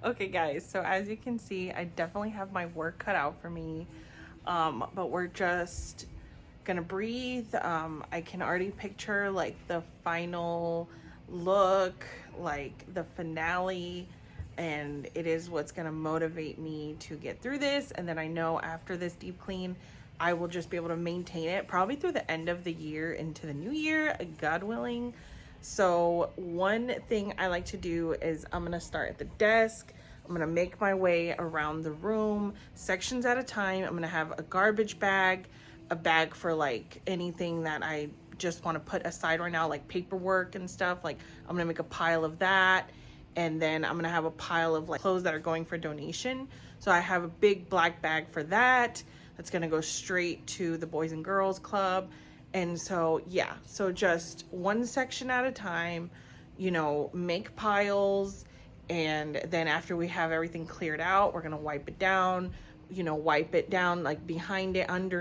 Okay, guys, so as you can see, I definitely have my work cut out for me. But we're just gonna breathe. I can already picture like the final look, like the finale, and it is what's gonna motivate me to get through this. And then I know after this deep clean, I will just be able to maintain it probably through the end of the year into the new year, God willing. So one thing I like to do is I'm gonna start at the desk. I'm gonna make my way around the room, sections at a time. I'm gonna have a garbage bag, a bag for like anything that I just want to put aside right now, like paperwork and stuff. Like I'm gonna make a pile of that. And then I'm gonna have a pile of like clothes that are going for donation. So I have a big black bag for that. That's gonna go straight to the Boys and Girls Club. And so, yeah, so just one section at a time, make piles. And then after we have everything cleared out, we're going to wipe it down, wipe it down like behind it, under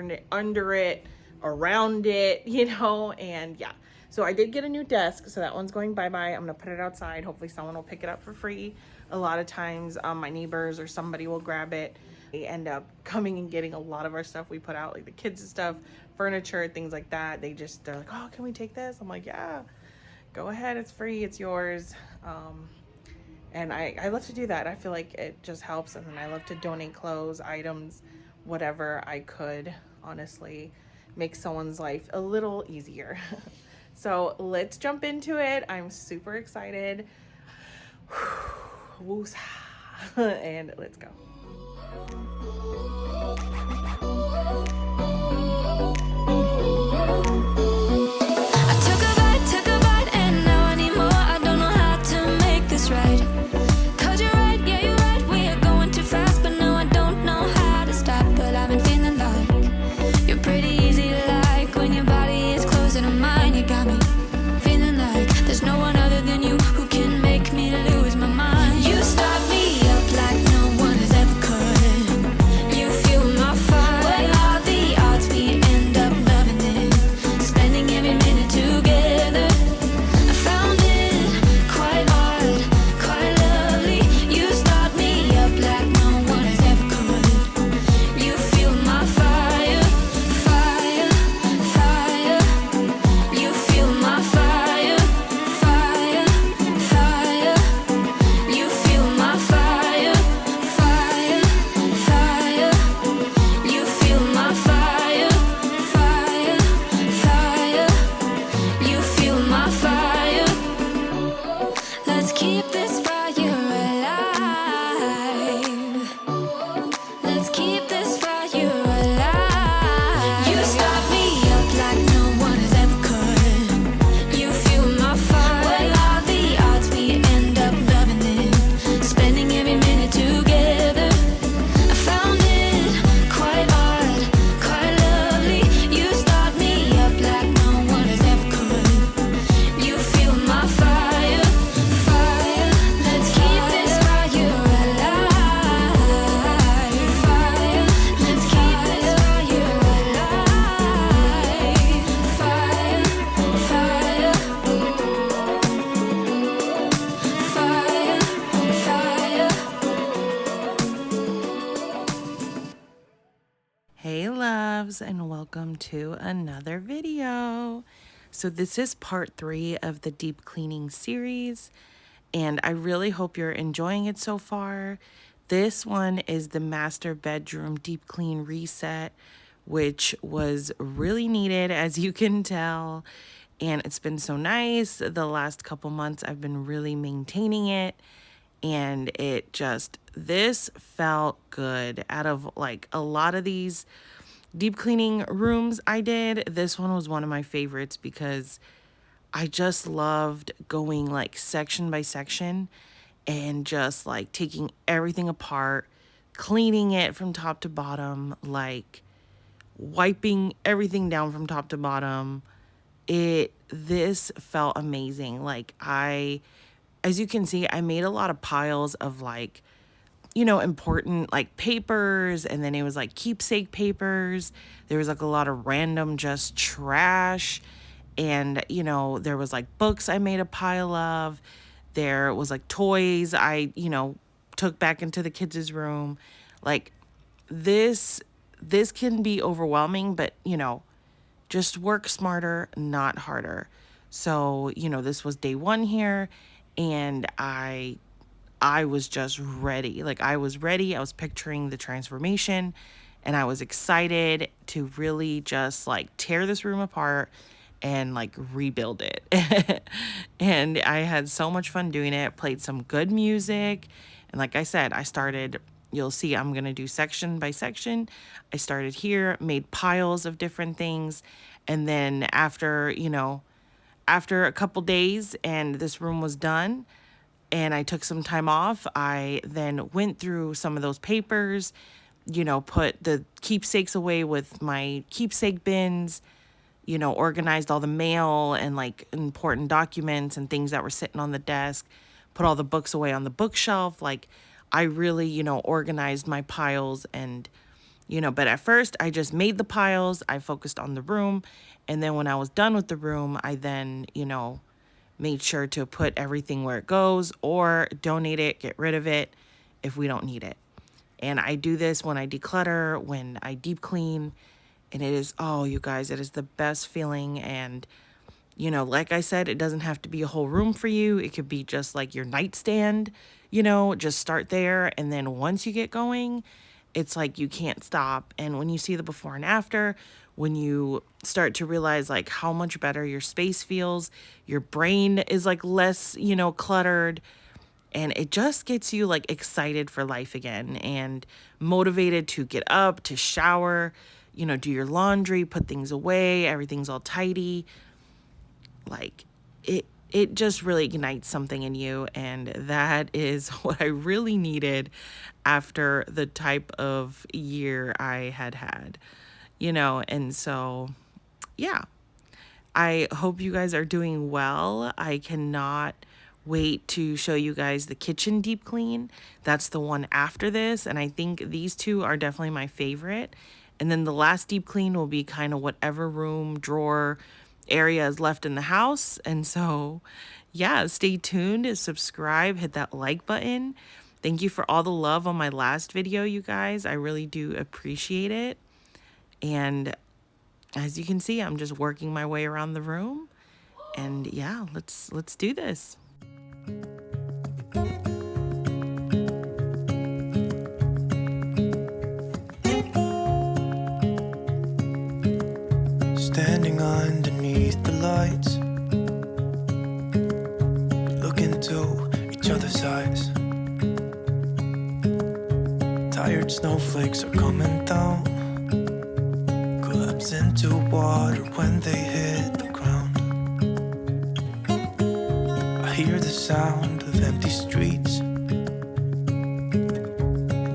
it, around it, and yeah. So I did get a new desk, so that one's going bye-bye. I'm going to put it outside. Hopefully someone will pick it up for free. A lot of times my neighbors or somebody will grab it. They end up coming and getting a lot of our stuff we put out, like the kids' stuff, furniture, things like that. They're like, oh, can we take this? I'm like, yeah, go ahead. It's free. It's yours. And I love to do that. I feel like it just helps. And then I love to donate clothes, items, whatever I could, honestly, make someone's life a little easier. So let's jump into it. I'm super excited. Woosah. And let's go. Took a bite, and now I need more. I don't know how to make this right. 'Cause you're right, yeah, you're right. We are going too fast, but now I don't know how to stop. But I've been feeling like you're pretty easy to like. When your body is closer to mine, you got me feeling like there's no one other than you who can make me lose my mind. You start me up like no one has ever could. You fuel my fire. What are the odds we end up loving it? Spending every minute together. I found it quite hard, quite lovely. You start me up like no one has ever could. You fuel my fire, fire, fire. You fuel my fire, fire, fire. You fuel my fire, fire, fire. You fuel my fire, fire, fire. You fuel my fire. Let's keep this fire alive. Let's keep this fire alive. You start me up like no one has ever could. You fuel my fire. What are the odds we end up loving it? Spending every minute together. I found it quite hard, quite lovely. You start me up like no one has ever could. You fuel my fire, fire. Let's keep this fire alive. Fire. Let's keep this fire alive. Fire, fire. Fire, fire. Hey loves, and welcome to another video. So this is part 3 of the deep cleaning series, and I really hope you're enjoying it so far. This one is the master bedroom deep clean reset, which was really needed, as you can tell, and it's been so nice. The last couple months I've been really maintaining it, and this felt good. Out of like a lot of these deep cleaning rooms I did, this one was one of my favorites because I just loved going like section by section and just like taking everything apart, cleaning it from top to bottom, like wiping everything down from top to bottom. This felt amazing. As you can see, I made a lot of piles of like, important like papers, and then it was like keepsake papers. There was like a lot of random just trash, and there was like books I made a pile of. There was like toys I took back into the kids' room. Like this can be overwhelming, but just work smarter, not harder. So, this was day 1 here, and I was just ready. Like I was ready. I was picturing the transformation, and I was excited to really just like tear this room apart and like rebuild it. And I had so much fun doing it. Played some good music. And like I said, you'll see I'm going to do section by section. I started here, made piles of different things. And then after a couple days and this room was done, and I took some time off, I then went through some of those papers, put the keepsakes away with my keepsake bins, organized all the mail and like important documents and things that were sitting on the desk, put all the books away on the bookshelf. Like I really, organized my piles and, but at first I just made the piles. I focused on the room. And then when I was done with the room, I then, made sure to put everything where it goes or donate it, get rid of it if we don't need it. And I do this when I declutter, when I deep clean, and it is, oh, you guys, it is the best feeling. And, like I said, it doesn't have to be a whole room for you. It could be just like your nightstand, just start there. And then once you get going, it's like you can't stop. And when you see the before and after, when you start to realize like how much better your space feels, your brain is like less, cluttered, and it just gets you like excited for life again and motivated to get up, to shower, do your laundry, put things away, everything's all tidy. Like it just really ignites something in you, and that is what I really needed after the type of year I had. And so, yeah, I hope you guys are doing well. I cannot wait to show you guys the kitchen deep clean. That's the one after this. And I think these two are definitely my favorite. And then the last deep clean will be kind of whatever room, drawer, area is left in the house. And so, yeah, stay tuned, subscribe, hit that like button. Thank you for all the love on my last video, you guys. I really do appreciate it. And as you can see, I'm just working my way around the room. And yeah, let's do this. Standing underneath the lights, look into each other's eyes. Tired snowflakes are coming down, collapse into water when they hit the ground. I hear the sound of empty streets.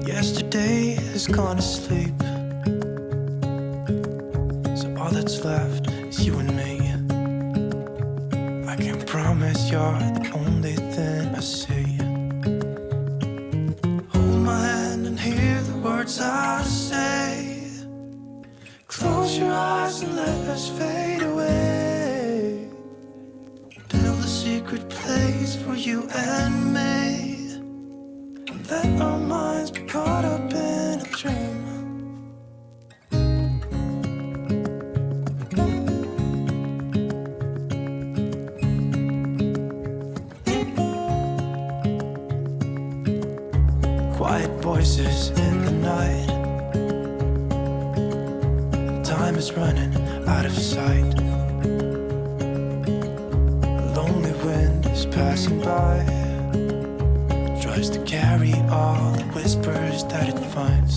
Yesterday has gone to sleep, so all that's left is you and me. I can promise you're the only thing I see. Hold my hand and hear the words I say. Close your eyes and let us fade away. Build a secret place for you and me. Let our minds be caught up in a dream. Quiet voices in the night. Time is running out of sight. A lonely wind is passing by, tries to carry all the whispers that it finds.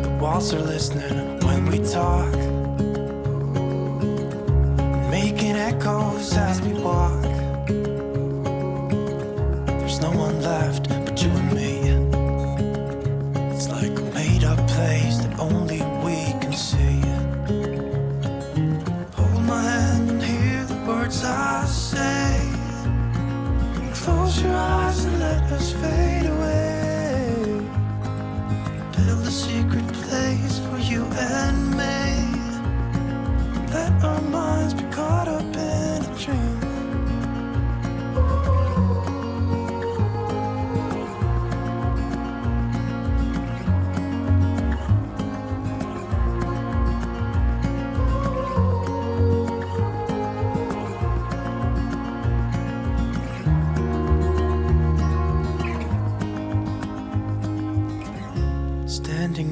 The walls are listening when we talk, making echoes as we walk. There's no one left but you and me. It's like a made-up place that only we can see. Hold my hand and hear the words I say. Close your eyes and let us fade away. Build a secret place for you and me. Let our minds be caught up in a dream.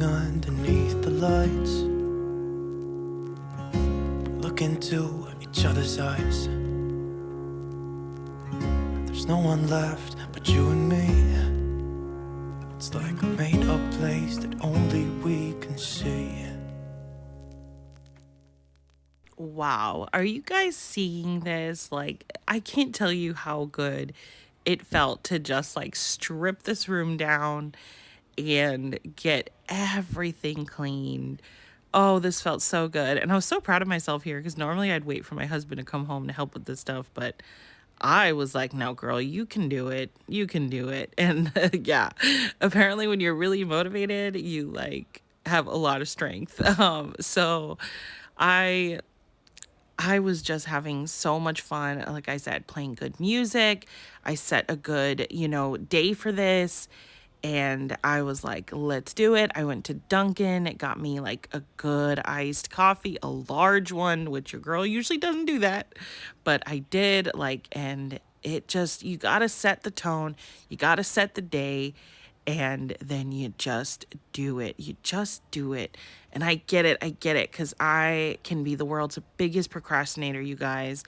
underneath the lights. Look into each other's eyes. There's no one left but you and me. It's like a made-up place that only we can see. Wow. Are you guys seeing this? Like, I can't tell you how good it felt to just like strip this room down and get everything cleaned. Oh, this felt so good. And I was so proud of myself here because normally I'd wait for my husband to come home to help with this stuff, but I was like, no, girl, you can do it. You can do it. And yeah, apparently when you're really motivated, you like have a lot of strength. So I I was just having so much fun. Like I said, playing good music. I set a good, day for this. And I was like, let's do it. I went to Dunkin'. It got me like a good iced coffee, a large one, which your girl usually doesn't do that. But I did, and it just, you got to set the tone. You got to set the day, and then you just do it. You just do it. And I get it. Because I can be the world's biggest procrastinator, you guys.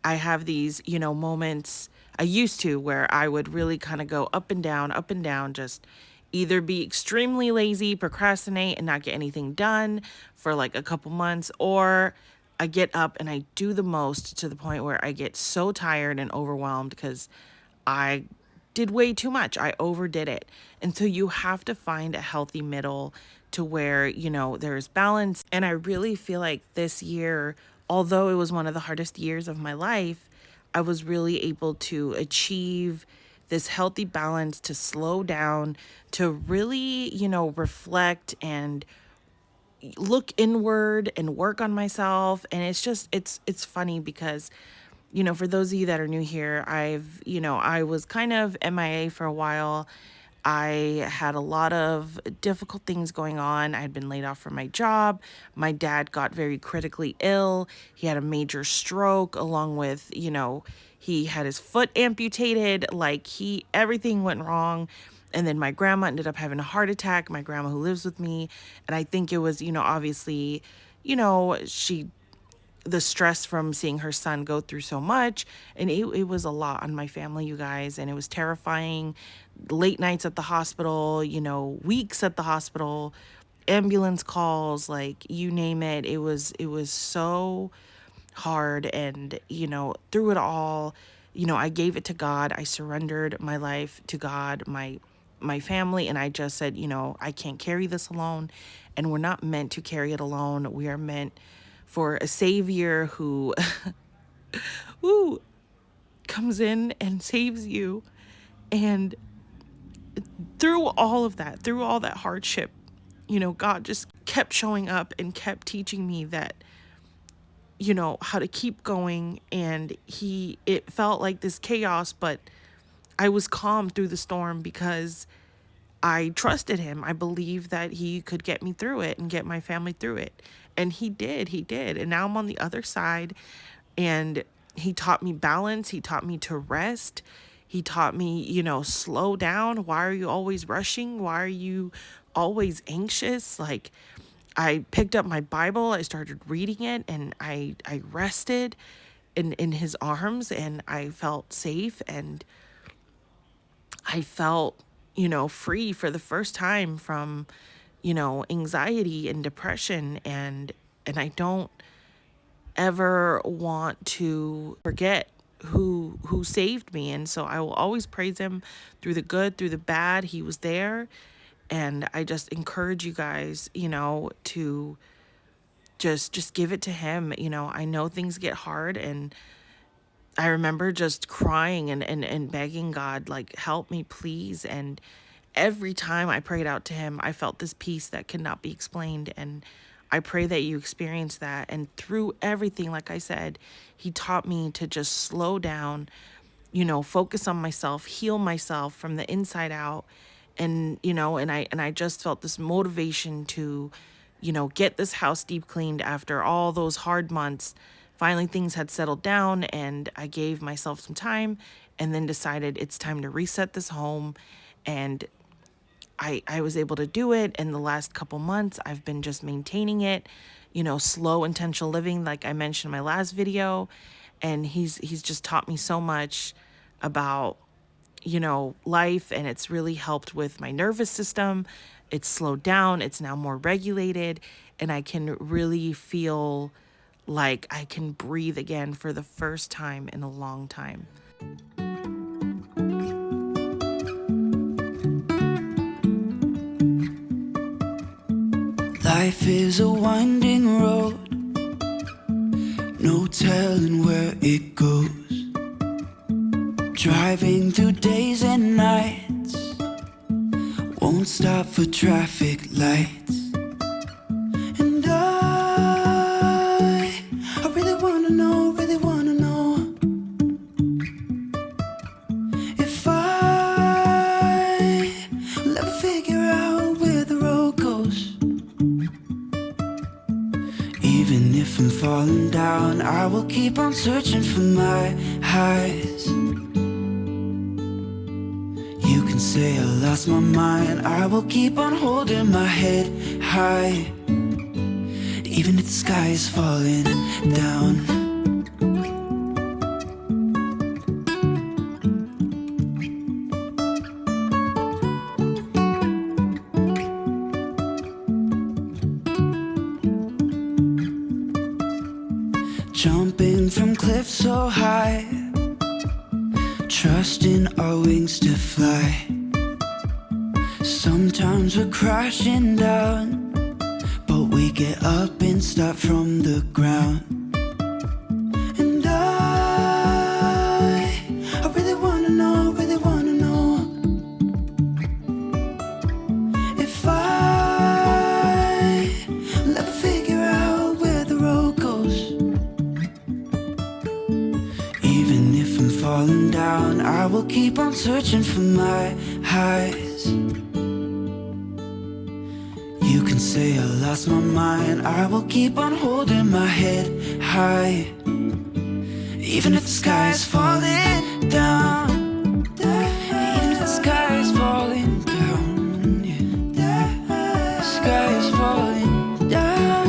I have these, moments I used to where I would really kind of go up and down, just either be extremely lazy, procrastinate, and not get anything done for like a couple months, or I get up and I do the most to the point where I get so tired and overwhelmed because I did way too much. I overdid it. And so you have to find a healthy middle to where, there's balance. And I really feel like this year, although it was one of the hardest years of my life, I was really able to achieve this healthy balance, to slow down, to really, reflect and look inward and work on myself. And it's funny because for those of you that are new here, I was kind of MIA for a while. I had a lot of difficult things going on. I had been laid off from my job. My dad got very critically ill. He had a major stroke, along with, he had his foot amputated. Everything went wrong. And then my grandma ended up having a heart attack, my grandma who lives with me. And I think it was, obviously, she the stress from seeing her son go through so much. And it was a lot on my family, you guys. And it was terrifying. Late nights at the hospital, weeks at the hospital, ambulance calls, like you name it. It was so hard. And, through it all, I gave it to God. I surrendered my life to God, my family. And I just said, I can't carry this alone. And we're not meant to carry it alone. We are meant for a savior who woo, comes in and saves you. And through all of that, through all that hardship, God just kept showing up and kept teaching me that, how to keep going. And it felt like this chaos, but I was calm through the storm because I trusted him. I believed that he could get me through it and get my family through it. And he did. And now I'm on the other side, and he taught me balance. He taught me to rest. He taught me, slow down. Why are you always rushing? Why are you always anxious? Like, I picked up my Bible, I started reading it, and I rested in his arms, and I felt safe, and I felt, free for the first time from, anxiety and depression. And I don't ever want to forget who saved me. And so I will always praise him through the good, through the bad. He was there. And I just encourage you guys, to just give it to him. I know things get hard, and I remember just crying and begging God, like, help me, please. And every time I prayed out to him, I felt this peace that cannot be explained. And I pray that you experience that. And through everything, like I said, he taught me to just slow down, focus on myself, heal myself from the inside out. And, and I just felt this motivation to, get this house deep cleaned after all those hard months. Finally, things had settled down, and I gave myself some time and then decided it's time to reset this home. And I was able to do it. In the last couple months, I've been just maintaining it, slow, intentional living, like I mentioned in my last video. And he's just taught me so much about, life, and it's really helped with my nervous system. It's slowed down, it's now more regulated, and I can really feel like I can breathe again for the first time in a long time. Life is a winding road, no telling where it goes. Driving through days and nights, won't stop for traffic lights. And I really wanna know, if will ever figure out where the road goes. Even if I'm falling down, I will keep on searching for my highs. You can say I lost my mind, I will keep on holding my head high, even if the sky is falling down. Jumping from cliffs so high, trusting our wings to fly. Sometimes we're crashing down, but we get up and start from the ground. And I really wanna know, if will ever figure out where the road goes. Even if I'm falling down, I will keep on searching for my highs. You can say I lost my mind, I will keep on holding my head high, even if the sky is falling down. Even if the sky is falling down, yeah. The sky is falling down.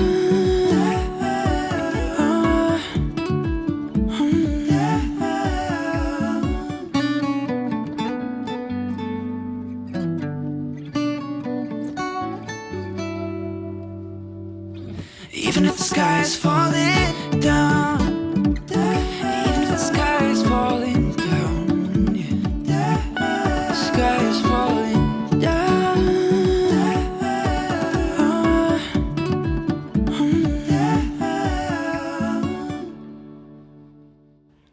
Even if the sky is falling down, even if the sky is falling down, yeah. The sky is falling down.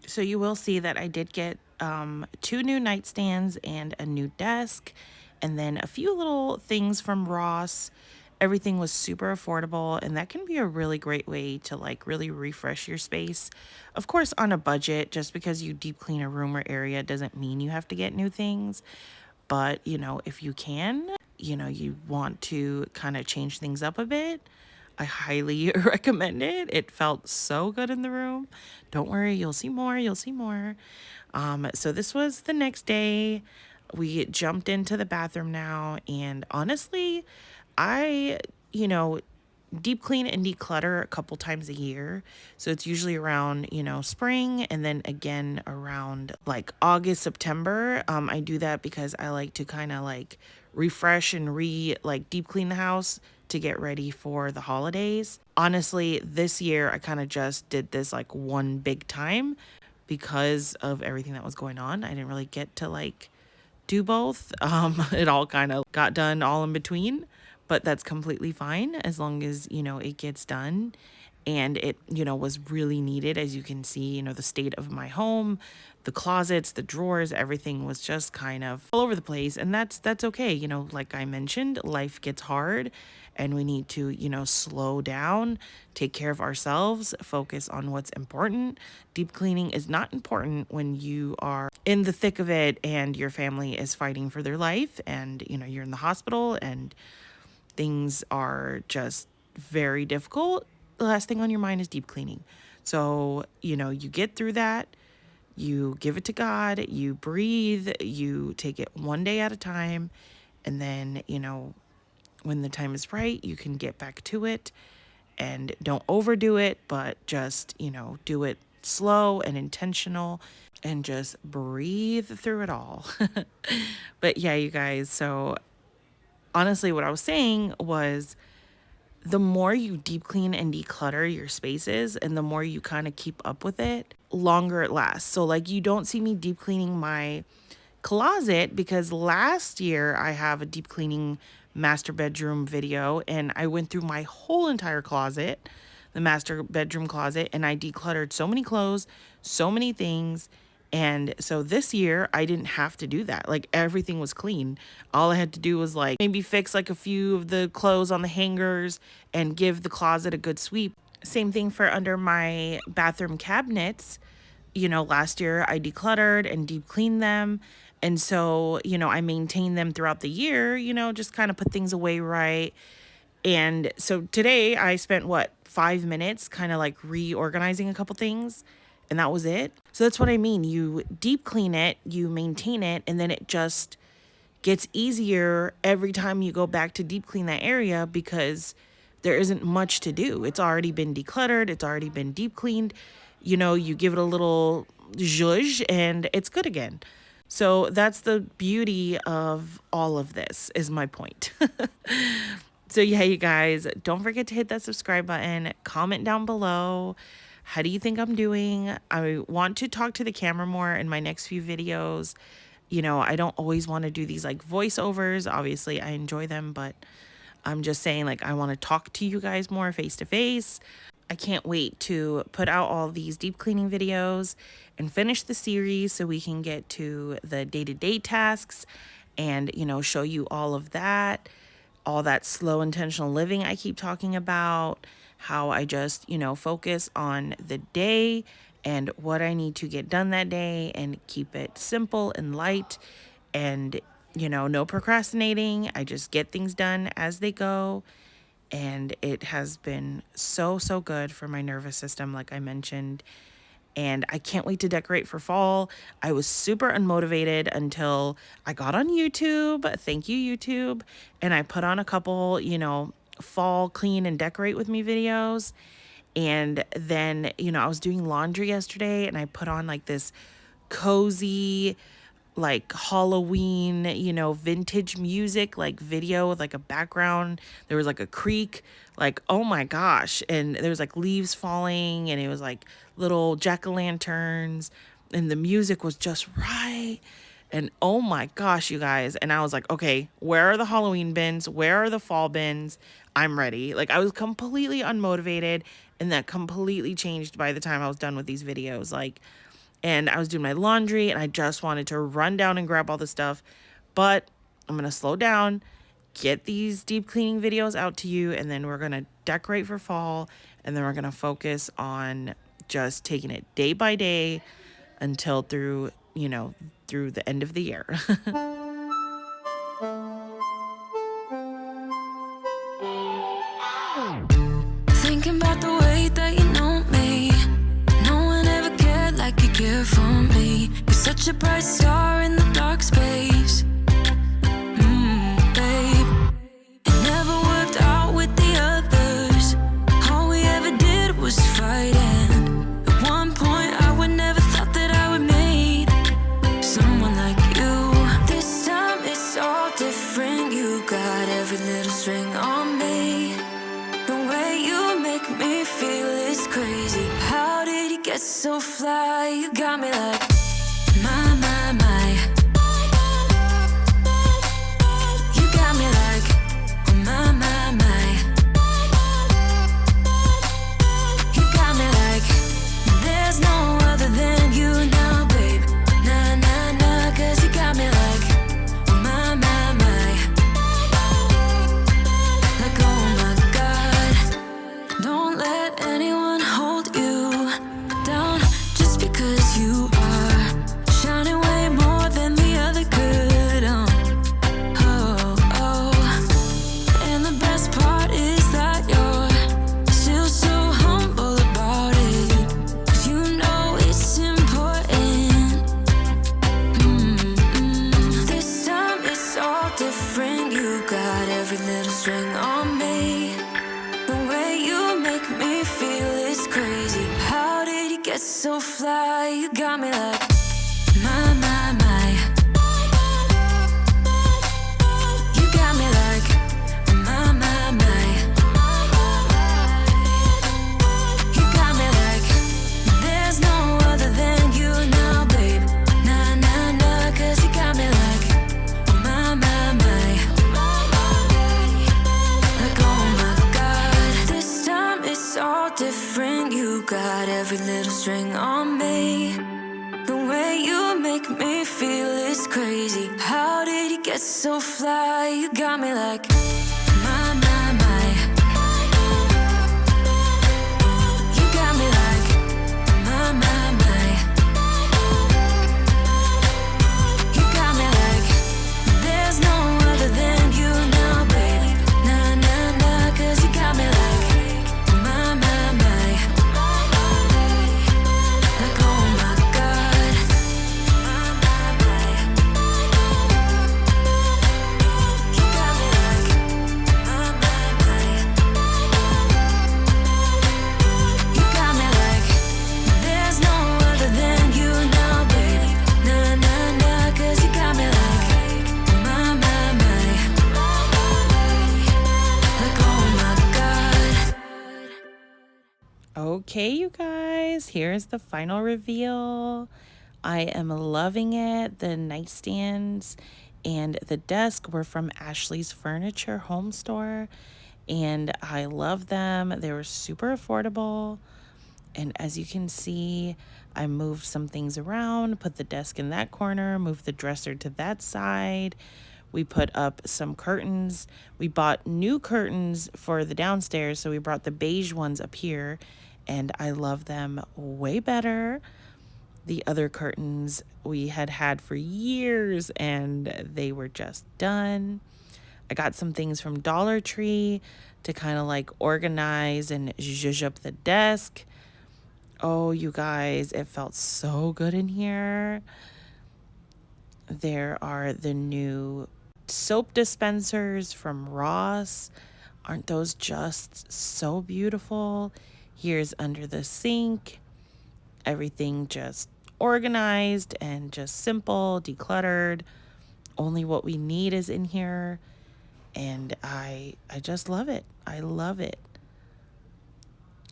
So you will see that I did get 2 new nightstands and a new desk, and then a few little things from Ross. Everything was super affordable, and that can be a really great way to like really refresh your space. Of course, on a budget. Just because you deep clean a room or area doesn't mean you have to get new things. But, if you can, you want to kind of change things up a bit, I highly recommend it. It felt so good in the room. Don't worry, you'll see more, so this was the next day. We jumped into the bathroom now, and honestly, I, deep clean and declutter a couple times a year. So it's usually around, spring, and then again around like August, September. I do that because I like to kind of like refresh and deep clean the house to get ready for the holidays. Honestly, this year I kind of just did this like one big time because of everything that was going on. I didn't really get to like do both. It all kind of got done all in between, but that's completely fine as long as, it gets done. And it, was really needed. As you can see, the state of my home, the closets, the drawers, everything was just kind of all over the place. And that's okay. Like I mentioned, life gets hard and we need to, slow down, take care of ourselves, focus on what's important. Deep cleaning is not important when you are in the thick of it and your family is fighting for their life and, you're in the hospital and things are just very difficult. The last thing on your mind is deep cleaning. So, you get through that, you give it to God, you breathe, you take it one day at a time, And then, when the time is right, you can get back to it, and don't overdo it, but just, do it slow and intentional, and just breathe through it all. But yeah, you guys, so honestly, what I was saying was, the more you deep clean and declutter your spaces and the more you kind of keep up with it, longer it lasts. So like, you don't see me deep cleaning my closet because last year I have a deep cleaning master bedroom video and I went through my whole entire closet, the master bedroom closet, and I decluttered so many clothes, so many things. And so this year I didn't have to do that. Like, everything was clean. All I had to do was like maybe fix like a few of the clothes on the hangers and give the closet a good sweep. Same thing for under my bathroom cabinets. Last year I decluttered and deep cleaned them. And so, I maintained them throughout the year, just kind of put things away right. And so today I spent 5 minutes kind of like reorganizing a couple things, and that was it. So that's what I mean. You deep clean it, you maintain it, and then it just gets easier every time you go back to deep clean that area because there isn't much to do. It's already been decluttered, it's already been deep cleaned. You give it a little zhuzh and it's good again. So that's the beauty of all of this, is my point. So yeah, you guys, don't forget to hit that subscribe button, comment down below. How do you think I'm doing? I want to talk to the camera more in my next few videos. I don't always want to do these like voiceovers. Obviously, I enjoy them, but I'm just saying, like, I want to talk to you guys more face to face. I can't wait to put out all these deep cleaning videos and finish the series so we can get to the day-to-day tasks and, show you all of that, all that slow intentional living I keep talking about, how I just, focus on the day and what I need to get done that day and keep it simple and light and, no procrastinating. I just get things done as they go. And it has been so, so good for my nervous system, like I mentioned. And I can't wait to decorate for fall. I was super unmotivated until I got on YouTube. Thank you, YouTube. And I put on a couple, fall clean and decorate with me videos. And then, I was doing laundry yesterday and I put on like this cozy, like Halloween, vintage music, like video with like a background. There was like a creek, like, oh my gosh. And there was like leaves falling and it was like little jack-o'-lanterns and the music was just right. And oh my gosh, you guys. And I was like, okay, where are the Halloween bins? Where are the fall bins? I'm ready. Like, I was completely unmotivated, and that completely changed by the time I was done with these videos. And I was doing my laundry and I just wanted to run down and grab all the stuff, but I'm going to slow down, get these deep cleaning videos out to you, and then we're going to decorate for fall, and then we're going to focus on just taking it day by day until through the end of the year. Thinking about the way that you know me. No one ever cared like you care for me. You're such a bright star in the dark space. Babe, it never worked out with the others. All we ever did was fight, and at one point I would never thought that I would meet someone like you. This time it's all different. You got every little string on me. The way you make me feel is crazy. How did you get so fly? You got me like, my, my, my. You got me like, my, my, my. You got me like, there's no other than you now, babe. Nah, nah, nah, 'cause you got me like, my, my, my. Like, oh my God, don't let anyone hold you down just because you are got me like, my, my, my. You got me like, my, my, my. You got me like, there's no other than you now, babe. Nah, nah, nah, 'cause you got me like, my, my, my. Like, oh my God, this time it's all different. You got every little string on me. The way you make me feel is crazy. How did you get so fly? You got me like, my, my, my. You got me like, my, my, my. You got me like, there's no other than you now, baby. Nah, nah, nah, 'cause you got me like, my, my, my. Like, oh my God. My, my, my. You got me like, my, my, my. You got me like, there's no other than you now, baby. Nah, nah, nah, 'cause you got me like, my, my, my. Like, oh my God. Okay, you guys, here's the final reveal. I am loving it. The nightstands and the desk were from Ashley's Furniture Home Store, and I love them. They were super affordable. And as you can see, I moved some things around, put the desk in that corner, moved the dresser to that side. We put up some curtains. We bought new curtains for the downstairs, so we brought the beige ones up here, and I love them way better. The other curtains we had had for years, and they were just done. I got some things from Dollar Tree to kind of like organize and zhuzh up the desk. Oh, you guys, it felt so good in here. There are the new soap dispensers from Ross. Aren't those just so beautiful? Here's under the sink. Everything just organized and just simple, decluttered. Only what we need is in here. And I just love it. I love it.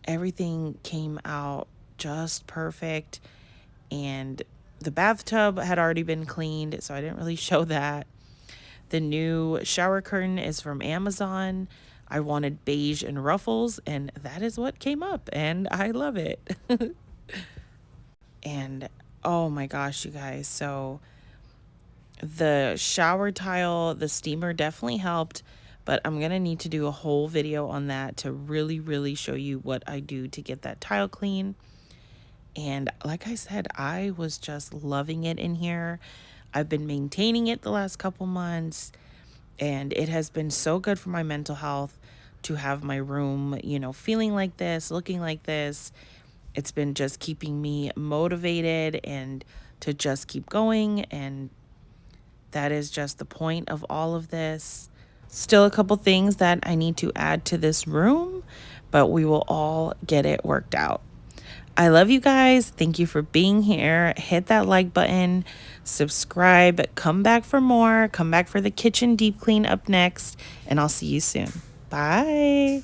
Everything came out just perfect, and the bathtub had already been cleaned, so I didn't really show that. The new shower curtain is from Amazon. I wanted beige and ruffles, and that is what came up, and I love it. And oh my gosh, you guys, so the shower tile, the steamer definitely helped, but I'm gonna need to do a whole video on that to really show you what I do to get that tile clean. And like I said, I was just loving it in here. I've been maintaining it the last couple months, and it has been so good for my mental health to have my room, you know, feeling like this, looking like this. It's been just keeping me motivated and to just keep going, and that is just the point of all of this. Still a couple things that I need to add to this room, but we will all get it worked out. I love you guys. Thank you for being here. Hit that like button, subscribe, come back for more. Come back for the kitchen deep clean up next, and I'll see you soon. Bye.